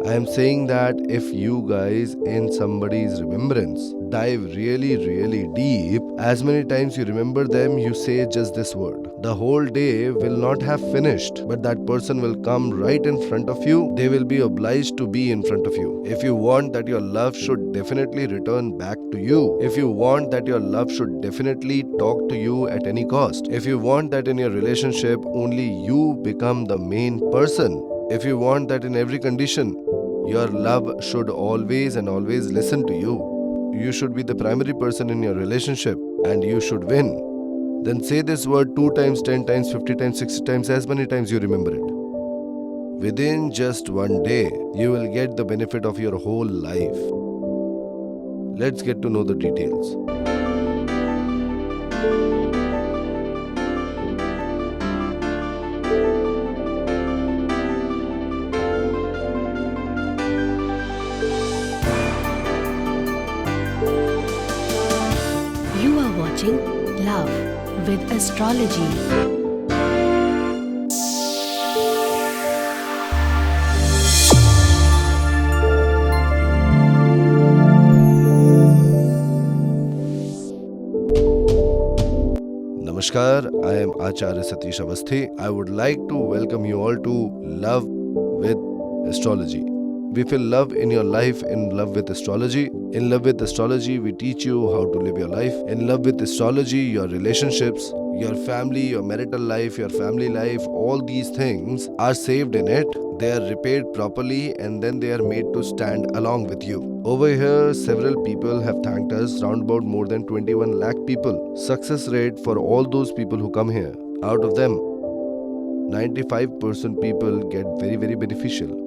I am saying that if you guys in somebody's remembrance dive really deep, as many times you remember them, you say just this word. The whole day will not have finished, but that person will come right in front of you. They will be obliged to be in front of you. If you want that your love should definitely return back to you, if you want that your love should definitely talk to you at any cost, if you want that in your relationship only you become the main person, if you want that in every condition your love should always listen to you, you should be the primary person in your relationship and you should win, then say this word 2 times, 10 times, 50 times, 60 times, as many times you remember it. Within just one day, you will get the benefit of your whole life. Let's get to know the details. You are watching Love with Astrology. Namaskar, I am Acharya Satish Awasthi. I would like to welcome you all to Love with Astrology. We feel love in your life in Love with Astrology. In Love with Astrology, we teach you how to live your life. In Love with Astrology, your relationships, your family, your marital life, your family life, all these things are saved in it. They are repaired properly and then they are made to stand along with you. Over here, several people have thanked us, round about more than 21 lakh people. Success rate for all those people who come here. Out of them, 95% people get very beneficial.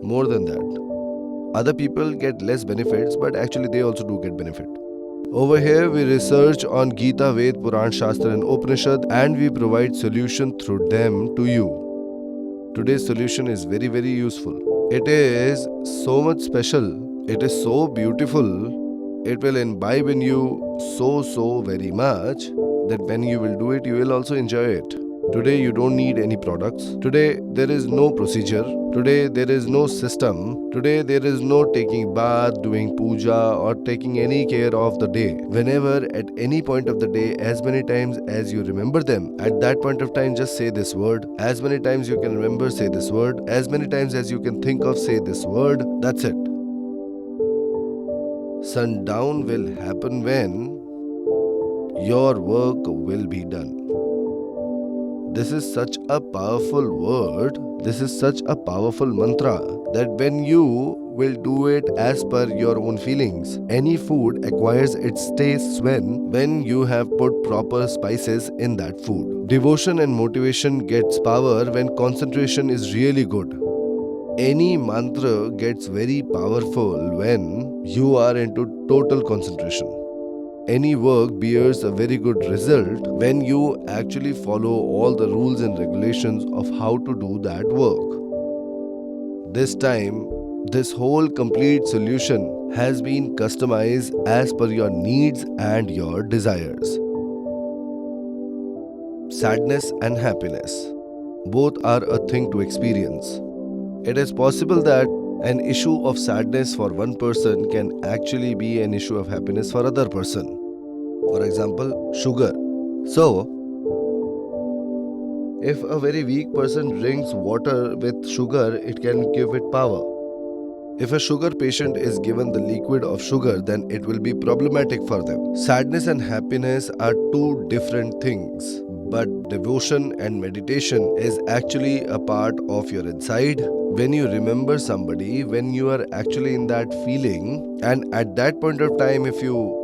More than that, other people get less benefits, but actually they also do get benefit. Over here, we research on Gita, Ved, Puran, Shastra and Upanishad and we provide solution through them to you. Today's solution is very useful. It is so much special. It is so beautiful. It will imbibe in you so very much that when you will do it, you will also enjoy it. Today you don't need any products. Today there is no procedure. Today there is no system. Today there is no taking bath, doing puja or taking any care of the day. Whenever at any point of the day, as many times as you remember them, at that point of time just say this word. As many times you can remember, say this word. As many times as you can think of, say this word. That's it. Sundown will happen when your work will be done. This is such a powerful word, this is such a powerful mantra that when you will do it as per your own feelings, any food acquires its taste when you have put proper spices in that food. Devotion and motivation gets power when concentration is really good. Any mantra gets very powerful when you are into total concentration. Any work bears a very good result when you actually follow all the rules and regulations of how to do that work. This time, this whole complete solution has been customized as per your needs and your desires. Sadness and happiness, both are a thing to experience. It is possible that an issue of sadness for one person can actually be an issue of happiness for other person. For example, sugar. So, if a very weak person drinks water with sugar, it can give it power. If a sugar patient is given the liquid of sugar, then it will be problematic for them. Sadness and happiness are two different things. But devotion and meditation is actually a part of your inside. When you remember somebody, when you are actually in that feeling, and at that point of time, if you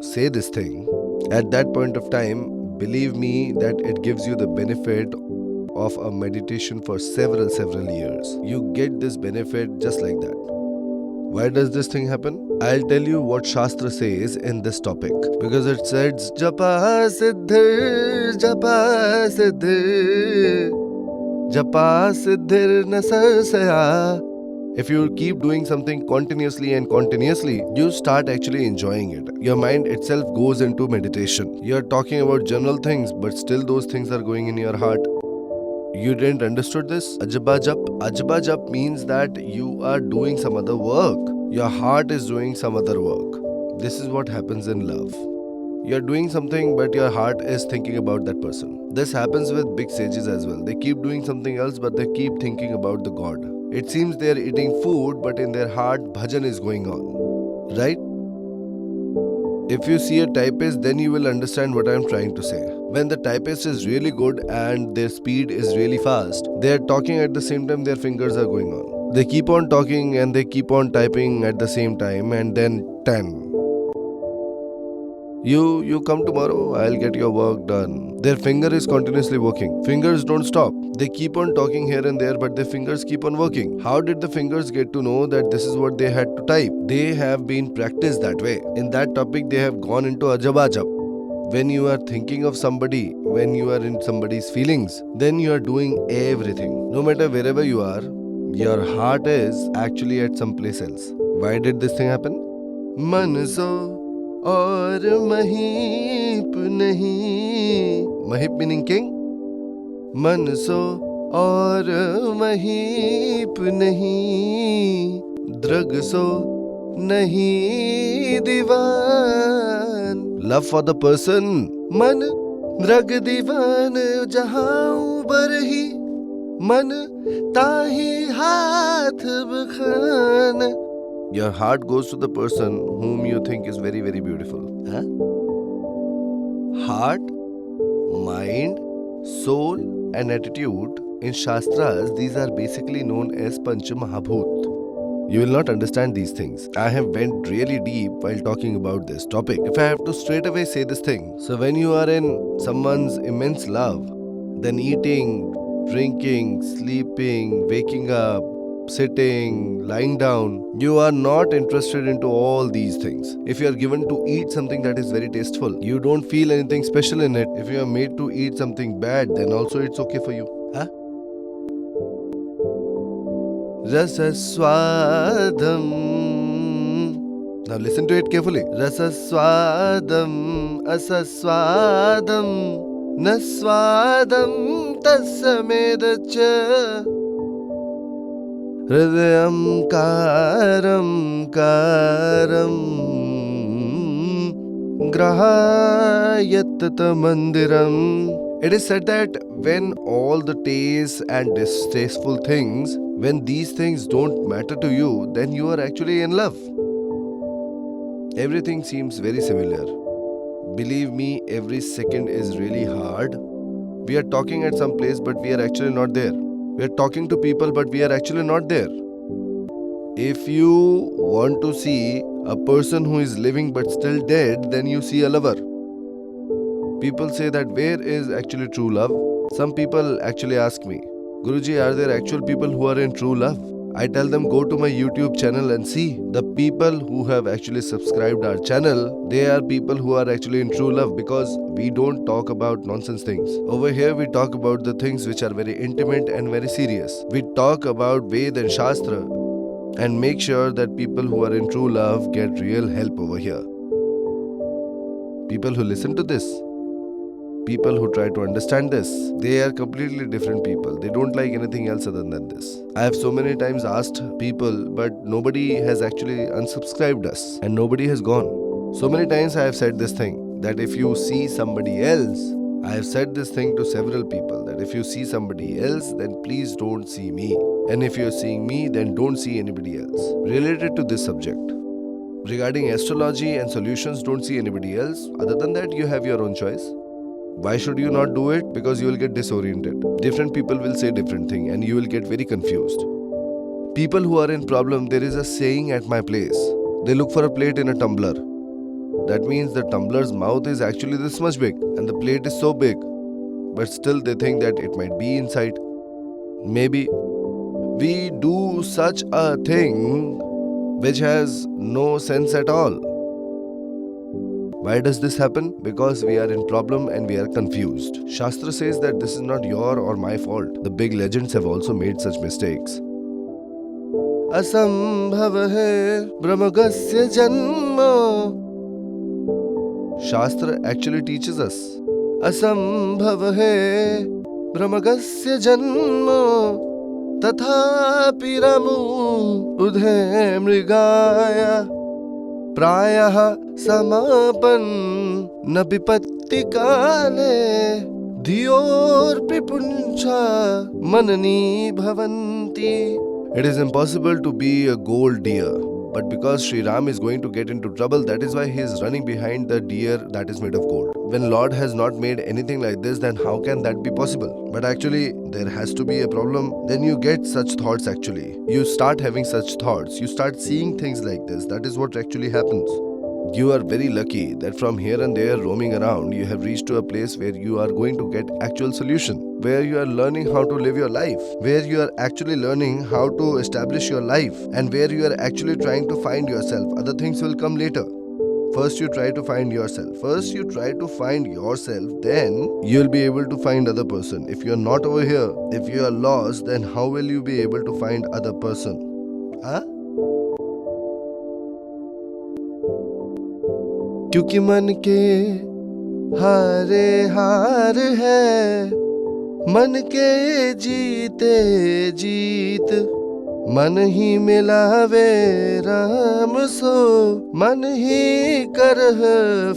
say this thing, at that point of time, believe me that it gives you the benefit of a meditation for several years. You get this benefit just like that. Why does this thing happen? I'll tell you what Shastra says in this topic. Because it says, Japa Siddhir, Japa Siddhir, Japa Siddhir Nasasaya. If you keep doing something continuously, you start actually enjoying it. Your mind itself goes into meditation. You're talking about general things, but still those things are going in your heart. You didn't understood this? Ajba jap. Ajba jap means that you are doing some other work. Your heart is doing some other work. This is what happens in love. You're doing something, but your heart is thinking about that person. This happens with big sages as well. They keep doing something else, but they keep thinking about the God. It seems they're eating food, but in their heart, bhajan is going on. Right? If you see a typist, then you will understand what I'm trying to say. When the typist is really good and their speed is really fast, they are talking at the same time their fingers are going on. They keep on talking and they keep on typing at the same time, and then 10. You come tomorrow, I'll get your work done. Their finger is continuously working. Fingers don't stop. They keep on talking here and there, but their fingers keep on working. How did the fingers get to know that this is what they had to type? They have been practiced that way. In that topic, they have gone into ajabajab. When you are thinking of somebody, when you are in somebody's feelings, then you are doing everything. No matter wherever you are, your heart is actually at some place else. Why did this thing happen? Manso और महीप नहीं. Mahip meaning king. मन सो और महीप नहीं, drug सो नहीं दीवान. Love for the person. मन drug दीवान जहाँ बरही, मन ताही हाथ बखान. Your heart goes to the person whom you think is very, very beautiful. Huh? Heart, mind, soul and attitude. In Shastras, these are basically known as Panch Mahabhut. You will not understand these things. I have went really deep while talking about this topic. If I have to straight away say this thing. So when you are in someone's immense love, then eating, drinking, sleeping, waking up, sitting, lying down, you are not interested into all these things. If you are given to eat something that is very tasteful, you don't feel anything special in it. If you are made to eat something bad, then also it's okay for you. Huh? Rasaswadam. Now listen to it carefully. Rasaswadam asaswadam naswadam tasamedacha Hridayam karam karam grahayat mandiram. It is said that when all the tastes and distasteful things, when these things don't matter to you, then you are actually in love. Everything seems very similar. Believe me, every second is really hard. We are talking at some place, but we are actually not there. We are talking to people, but we are actually not there. If you want to see a person who is living but still dead, then you see a lover. People say that where is actually true love? Some people actually ask me, Guruji, are there actual people who are in true love? I tell them, go to my YouTube channel and see. The people who have actually subscribed our channel, they are people who are actually in true love, because we don't talk about nonsense things. Over here we talk about the things which are very intimate and very serious. We talk about Ved and Shastra and make sure that people who are in true love get real help over here. People who listen to this, people who try to understand this, they are completely different people. They don't like anything else other than this. I have so many times asked people, but nobody has actually unsubscribed us and nobody has gone. So many times I have said this thing, that if you see somebody else, I have said this thing to several people, that if you see somebody else, then please don't see me. And if you are seeing me, then don't see anybody else. Related to this subject, regarding astrology and solutions, don't see anybody else. Other than that, you have your own choice. Why should you not do it? Because you will get disoriented. Different people will say different thing and you will get very confused. People who are in problem, there is a saying at my place. They look for a plate in a tumbler. That means the tumbler's mouth is actually this much big and the plate is so big. But still they think that it might be inside. Maybe we do such a thing which has no sense at all. Why does this happen? Because we are in problem and we are confused. Shastra says that this is not your or my fault. The big legends have also made such mistakes. Asambhav hai brahmagasya janma. Shastra actually teaches us. Asambhav hai Brahmagasya janma tathapi ramu udhe mrigaya prayah samapan nabipatti kale dhiyor pipuncha manani bhavanti. It is impossible to be a gold deer, but because Sri Ram is going to get into trouble, that is why he is running behind the deer that is made of gold. When Lord has not made anything like this, then how can that be possible? But actually, there has to be a problem. Then you get such thoughts actually. You start having such thoughts. You start seeing things like this. That is what actually happens. You are very lucky that from here and there roaming around, you have reached to a place where you are going to get actual solution, where you are learning how to live your life, where you are actually learning how to establish your life, and where you are actually trying to find yourself. Other things will come later. First you try to find yourself. Then you will be able to find other person. If you are not over here, if you are lost, then how will you be able to find other person? Huh? क्योंकि मन के हारे हार है, मन के जीते जीत, मन ही मिलावे राम सो, मन ही करह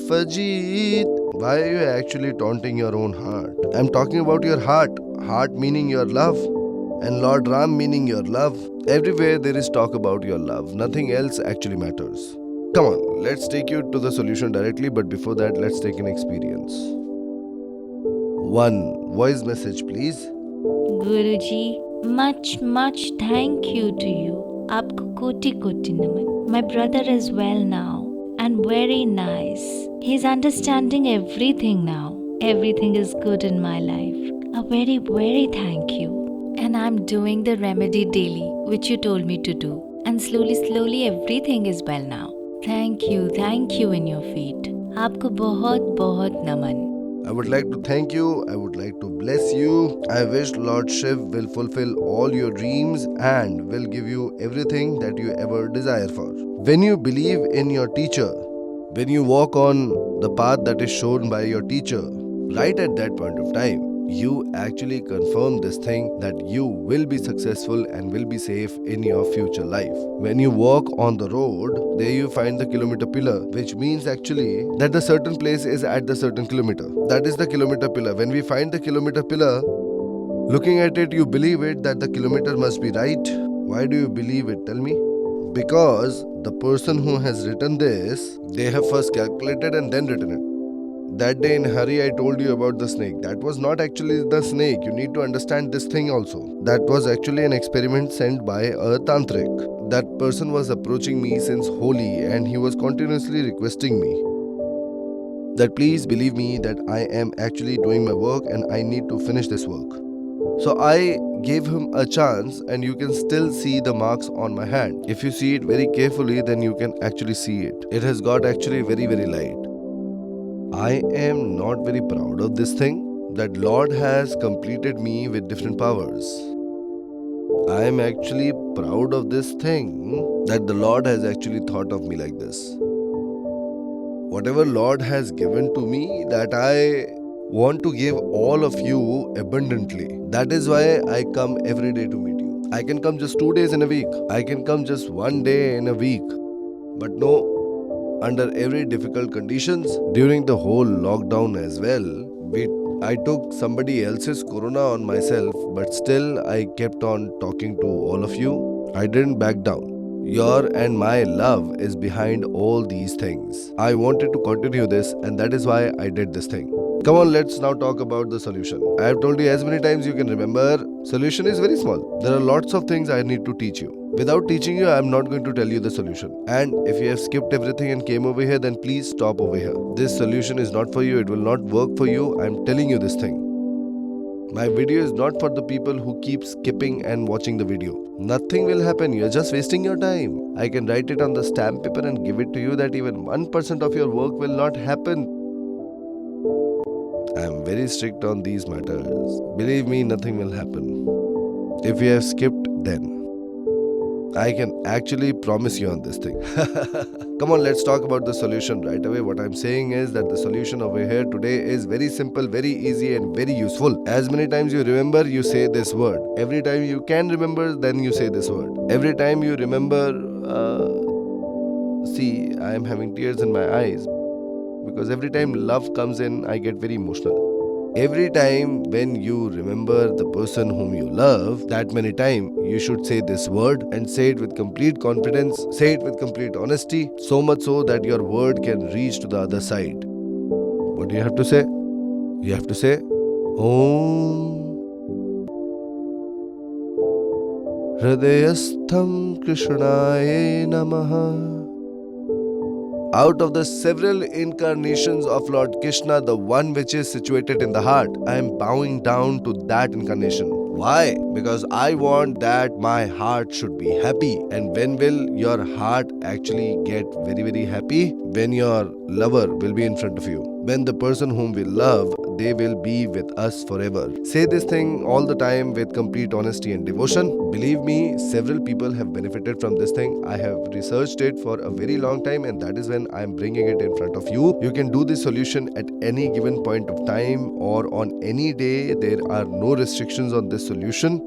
फजीत. Why are you actually taunting your own heart? I'm talking about your heart. Heart meaning your love, and Lord Ram meaning your love. Everywhere there is talk about your love. Nothing else actually matters. Come on, let's take you to the solution directly, but before that, let's take an experience. One voice message, please. Guruji, much thank you to you. Aapko koti naman. My brother is well now and very nice. He's understanding everything now. Everything is good in my life. A very thank you. And I'm doing the remedy daily, which you told me to do. And slowly everything is well now. Thank you in your feet. Aapko बहुत naman. I would like to thank you. I would like to bless you. I wish Lord Shiv will fulfill all your dreams and will give you everything that you ever desire for. When you believe in your teacher, when you walk on the path that is shown by your teacher, right at that point of time, you actually confirm this thing that you will be successful and will be safe in your future life. When you walk on the road, there you find the kilometer pillar, which means actually that the certain place is at the certain kilometer. That is the kilometer pillar. When we find the kilometer pillar, looking at it, you believe it that the kilometer must be right. Why do you believe it? Tell me. Because the person who has written this, they have first calculated and then written it. That day in hurry I told you about the snake. That was not actually the snake. You need to understand this thing also. That was actually an experiment sent by a tantric. That person was approaching me since Holi and he was continuously requesting me that please believe me that I am actually doing my work and I need to finish this work. So I gave him a chance and you can still see the marks on my hand. If you see it very carefully, then you can actually see it. It has got actually very light. I am not very proud of this thing that Lord has completed me with different powers. I am actually proud of this thing that the Lord has actually thought of me like this. Whatever Lord has given to me, that I want to give all of you abundantly. That is why I come every day to meet you. I can come just 2 days in a week. I can come just 1 day in a week. But no, under every difficult conditions, during the whole lockdown as well, I took somebody else's corona on myself, but still I kept on talking to all of you. I didn't back down. Your and my love is behind all these things. I wanted to continue this and that is why I did this thing. Come on, let's now talk about the solution. I have told you as many times you can remember, solution is very small. There are lots of things I need to teach you. Without teaching you, I am not going to tell you the solution. And if you have skipped everything and came over here, then please stop over here. This solution is not for you. It will not work for you. I am telling you this thing. My video is not for the people who keep skipping and watching the video. Nothing will happen. You are just wasting your time. I can write it on the stamp paper and give it to you that even 1% of your work will not happen. I am very strict on these matters. Believe me, nothing will happen. If you have skipped, then I can actually promise you on this thing. Come on, let's talk about the solution right away. What I'm saying is that the solution over here today is very simple, very easy, and very useful. As many times you remember, you say this word. Every time you can remember, then you say this word. Every time you remember, see, I am having tears in my eyes because every time love comes in, I get very emotional. Every time when you remember the person whom you love, that many time you should say this word and say it with complete confidence, say it with complete honesty, so much so that your word can reach to the other side. What do you have to say? You have to say, Om Hridayastham Krishnaya Namaha. Out of the several incarnations of Lord Krishna, the one which is situated in the heart, I am bowing down to that incarnation. Why? Because I want that my heart should be happy. And when will your heart actually get very, very happy? When your lover will be in front of you. When the person whom we love, they will be with us forever. Say this thing all the time with complete honesty and devotion. Believe me, several people have benefited from this thing. I have researched it for a very long time, and that is when I am bringing it in front of you. You can do this solution at any given point of time or on any day. There are no restrictions on this solution.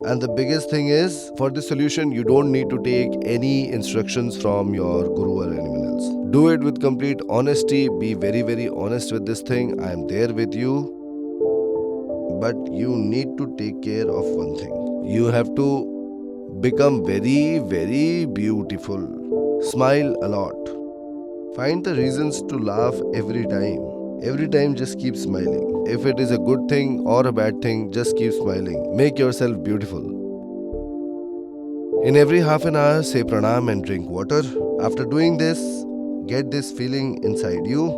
And the biggest thing is, for this solution, you don't need to take any instructions from your guru or anyone else. Do it with complete honesty. Be very, very honest with this thing. I am there with you. But you need to take care of one thing. You have to become very, very beautiful. Smile a lot. Find the reasons to laugh every time. Every time just keep smiling. If it is a good thing or a bad thing, just keep smiling. Make yourself beautiful. In every half an hour, say pranam and drink water. After doing this, get this feeling inside you.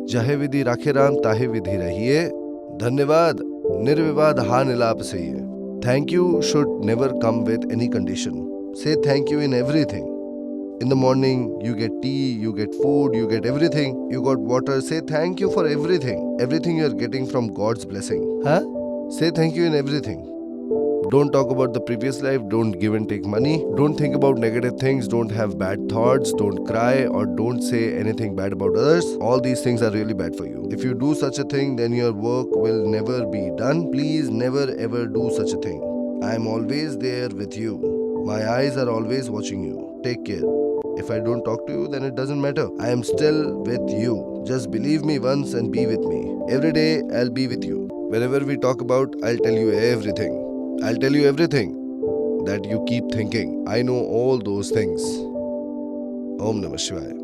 Jahe vidhi rakhe ram, tahe vidhi rahiye. Dhanyavad, nirvivad ha nilap sahiye. Thank you should never come with any condition. Say thank you in everything. In the morning, you get tea, you get food, you get everything. You got water. Say thank you for everything. Everything you are getting from God's blessing. Huh? Say thank you in everything. Don't talk about the previous life. Don't give and take money. Don't think about negative things. Don't have bad thoughts. Don't cry or don't say anything bad about others. All these things are really bad for you. If you do such a thing, then your work will never be done. Please never ever do such a thing. I am always there with you. My eyes are always watching you. Take care. If I don't talk to you, then it doesn't matter. I am still with you. Just believe me once and be with me. Every day, I'll be with you. Whenever we talk about, I'll tell you everything. I'll tell you everything that you keep thinking. I know all those things. Om Namah Shivaya.